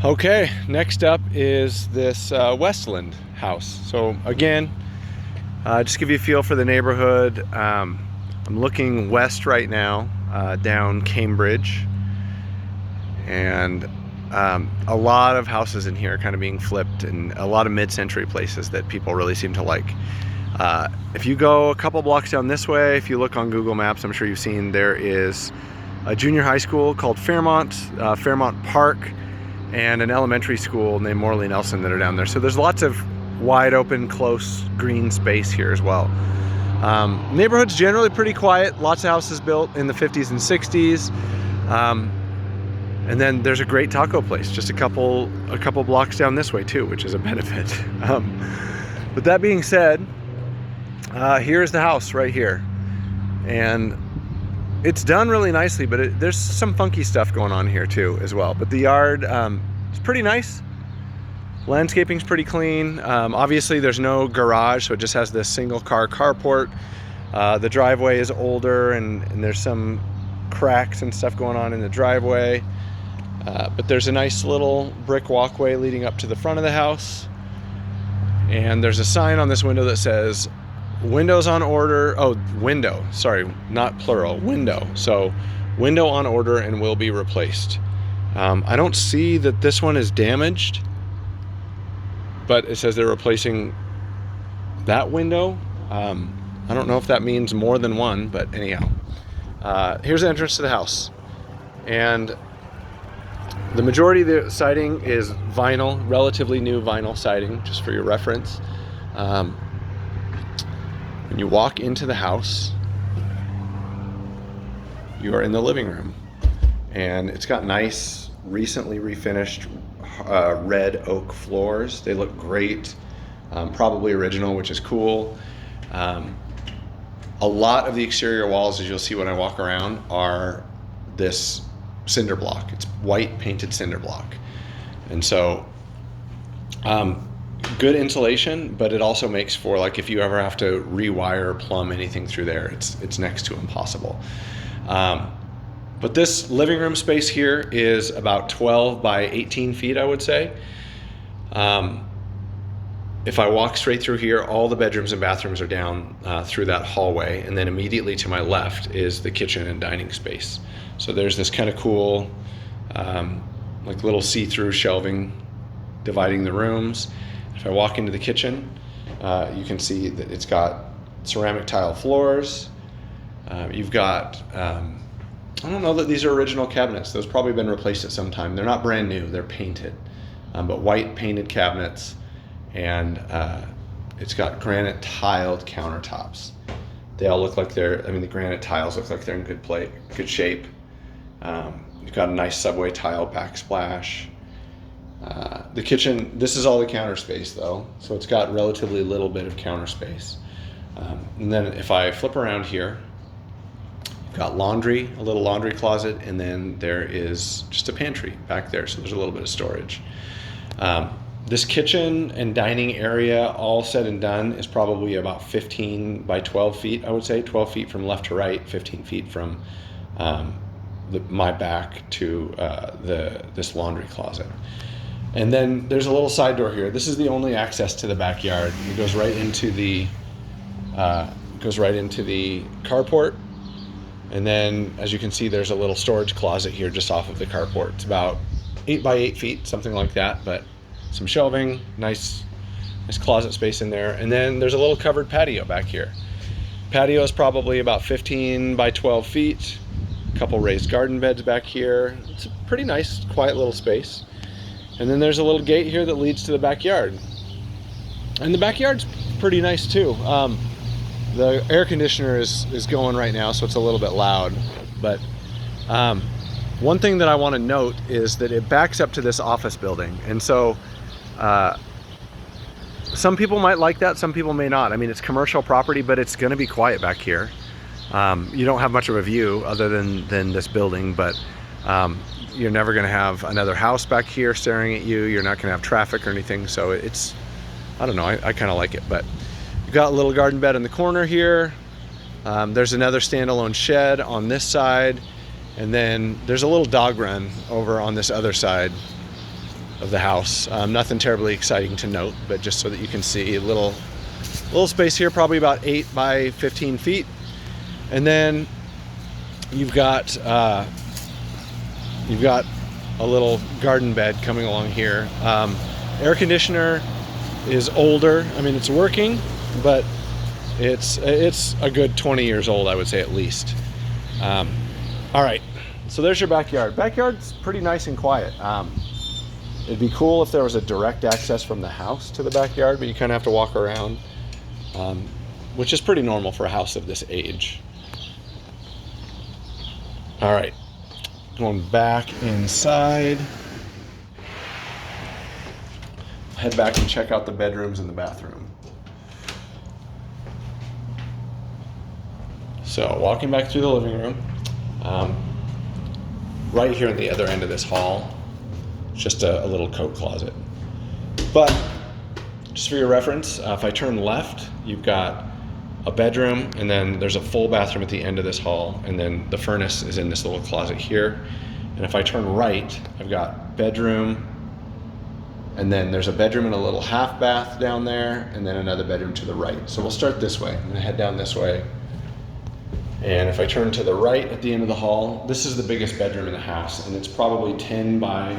Okay, next up is this Westland house. So again, just give you a feel for the neighborhood. I'm looking west right now, down Cambridge, and a lot of houses in here kind of being flipped, and a lot of mid-century places that people really seem to like. If you go a couple blocks down this way, if you look on Google Maps, I'm sure you've seen there is a junior high school called Fairmont Park, and an elementary school named Morley Nelson that are down there. So there's lots of wide open, close green space here as well. Neighborhood's generally pretty quiet. Lots of houses built in the 50s and 60s. And then there's a great taco place just a couple blocks down this way too, which is a benefit. But that being said, here's the house right here. And it's done really nicely, but there's some funky stuff going on here too as well. But the yard is pretty nice. Landscaping's pretty clean. Obviously there's no garage, so it just has this single car carport. The driveway is older, and there's some cracks and stuff going on in the driveway. But there's a nice little brick walkway leading up to the front of the house. And there's a sign on this window that says, windows on order. Oh, window, sorry, not plural, window. So window on order and will be replaced. I don't see that this one is damaged, but it says they're replacing that window. I don't know if that means more than one, but anyhow. Here's the entrance to the house. And the majority of the siding is vinyl, relatively new vinyl siding, just for your reference. When you walk into the house, you are in the living room, and it's got nice, recently refinished red oak floors. They look great, probably original, which is cool. A lot of the exterior walls, as you'll see when I walk around, are this cinder block. It's white painted cinder block, and so good insulation, but it also makes for, like, if you ever have to rewire or plumb anything through there, it's next to impossible. But this living room space here is about 12 by 18 feet, I would say. If I walk straight through here, all the bedrooms and bathrooms are down through that hallway, and then immediately to my left is the kitchen and dining space. So there's this kind of cool, like little see-through shelving dividing the rooms. If I walk into the kitchen, you can see that it's got ceramic tile floors. You've got, I don't know that these are original cabinets. Those probably been replaced at some time. They're not brand new, they're painted, but white painted cabinets. And it's got granite tiled countertops. They all look like the granite tiles look like they're in good shape. You've got a nice subway tile backsplash. The kitchen, this is all the counter space though, so it's got relatively little bit of counter space. And then if I flip around here, you've got laundry, a little laundry closet, and then there is just a pantry back there, so there's a little bit of storage. This kitchen and dining area, all said and done, is probably about 15 by 12 feet, I would say. 12 feet from left to right, 15 feet from my back to this laundry closet. And then there's a little side door here. This is the only access to the backyard. It goes right into the carport. And then, as you can see, there's a little storage closet here just off of the carport. It's about 8 by 8 feet, something like that, but some shelving, nice closet space in there. And then there's a little covered patio back here. Patio is probably about 15 by 12 feet. A couple raised garden beds back here. It's a pretty nice, quiet little space. And then there's a little gate here that leads to the backyard. And the backyard's pretty nice too. The air conditioner is going right now, so it's a little bit loud. But one thing that I want to note is that it backs up to this office building. And so some people might like that, some people may not. I mean, it's commercial property, but it's going to be quiet back here. You don't have much of a view other than this building, but you're never going to have another house back here staring at you. You're not going to have traffic or anything. So it's, I don't know, I kind of like it. But you've got a little garden bed in the corner here. There's another standalone shed on this side. And then there's a little dog run over on this other side. of the house. Nothing terribly exciting to note, but just so that you can see a little space here, probably about 8 by 15 feet. And then you've got a little garden bed coming along here. Air conditioner is older. I mean, it's working, but it's a good 20 years old, I would say, at least. All right, so there's your backyard. Backyard's pretty nice and quiet. It'd be cool if there was a direct access from the house to the backyard, but you kind of have to walk around, which is pretty normal for a house of this age. All right, going back inside. Head back and check out the bedrooms and the bathroom. So walking back through the living room, right here at the other end of this hall, just a little coat closet. But just for your reference, if I turn left, you've got a bedroom, and then there's a full bathroom at the end of this hall, and then the furnace is in this little closet here. And if I turn right, I've got bedroom, and then there's a bedroom and a little half bath down there, and then another bedroom to the right. So we'll start this way. I'm gonna head down this way. And if I turn to the right at the end of the hall, this is the biggest bedroom in the house, and it's probably 10 by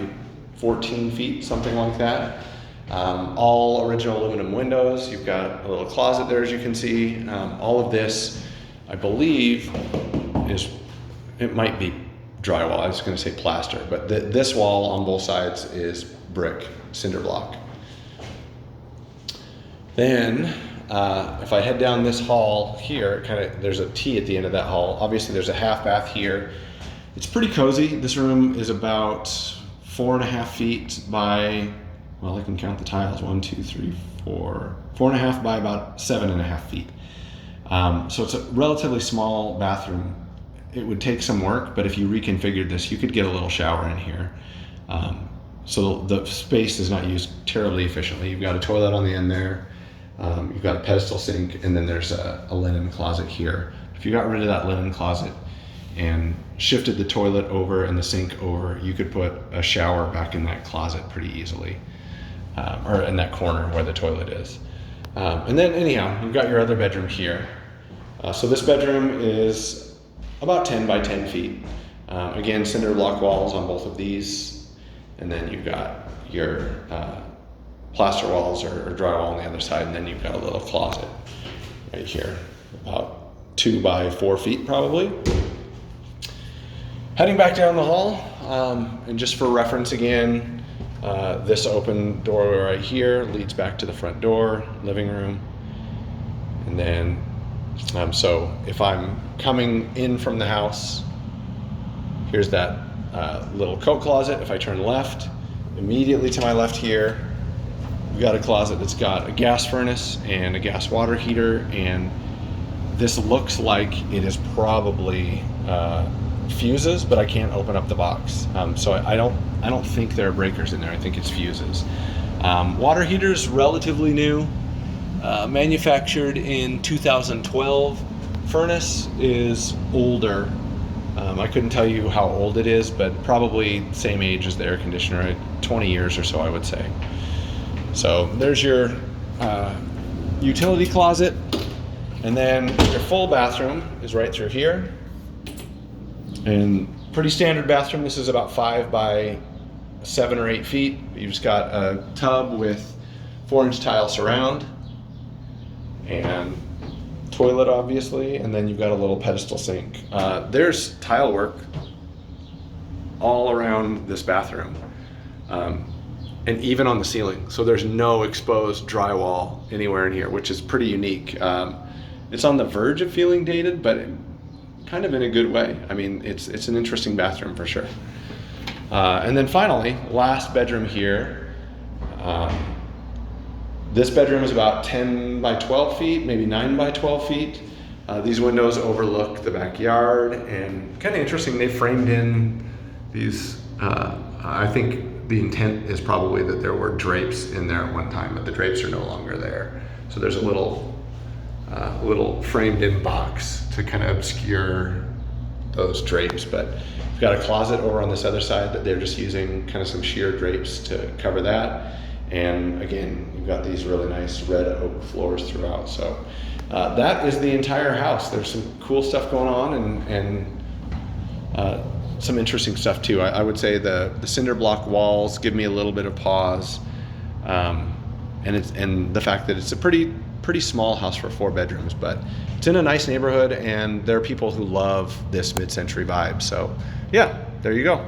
14 feet, something like that. All original aluminum windows. You've got a little closet there, as you can see. All of this, I believe, it might be drywall. I was going to say plaster, but this wall on both sides is brick, cinder block. Then, if I head down this hall here, there's a T at the end of that hall. Obviously, there's a half bath here. It's pretty cozy. This room is about 4.5 feet by, well, I can count the tiles, 1, 2, 3, 4, 4.5 by about 7.5 feet. So it's a relatively small bathroom. It would take some work, but if you reconfigured this, you could get a little shower in here. So the space is not used terribly efficiently. You've got a toilet on the end there. You've got a pedestal sink, and then there's a linen closet here. If you got rid of that linen closet and shifted the toilet over and the sink over, you could put a shower back in that closet pretty easily, or in that corner where the toilet is. And then anyhow, you've got your other bedroom here. So this bedroom is about 10 by 10 feet. Again, cinder block walls on both of these. And then you've got your plaster walls or drywall on the other side. And then you've got a little closet right here, about 2 by 4 feet probably. Heading back down the hall, and just for reference again, this open doorway right here leads back to the front door, living room. And then, so if I'm coming in from the house, here's that little coat closet. If I turn left, immediately to my left here, we've got a closet that's got a gas furnace and a gas water heater, and this looks like it is probably fuses, but I can't open up the box. So I don't think there are breakers in there. I think it's fuses. Water heater's relatively new, manufactured in 2012. Furnace is older. I couldn't tell you how old it is, but probably same age as the air conditioner, 20 years or so, I would say. So there's your utility closet, and then your full bathroom is right through here. And pretty standard bathroom. This is about 5 by 7 or 8 feet. You've just got a tub with 4-inch tile surround and toilet, obviously, and then you've got a little pedestal sink. There's tile work all around this bathroom, and even on the ceiling. So there's no exposed drywall anywhere in here, which is pretty unique. It's on the verge of feeling dated, but kind of in a good way. I mean, it's an interesting bathroom for sure. And then finally, last bedroom here. This bedroom is about 10 by 12 feet, maybe 9 by 12 feet. These windows overlook the backyard, and kind of interesting, they framed in these, I think the intent is probably that there were drapes in there at one time, but the drapes are no longer there. So there's a little framed in box to kind of obscure those drapes. But we've got a closet over on this other side that they're just using kind of some sheer drapes to cover that. And again, you've got these really nice red oak floors throughout. So that is the entire house. There's some cool stuff going on, and some interesting stuff too. I would say the cinder block walls give me a little bit of pause, and the fact that it's a pretty small house for 4 bedrooms, but it's in a nice neighborhood, and there are people who love this mid-century vibe. So yeah, there you go.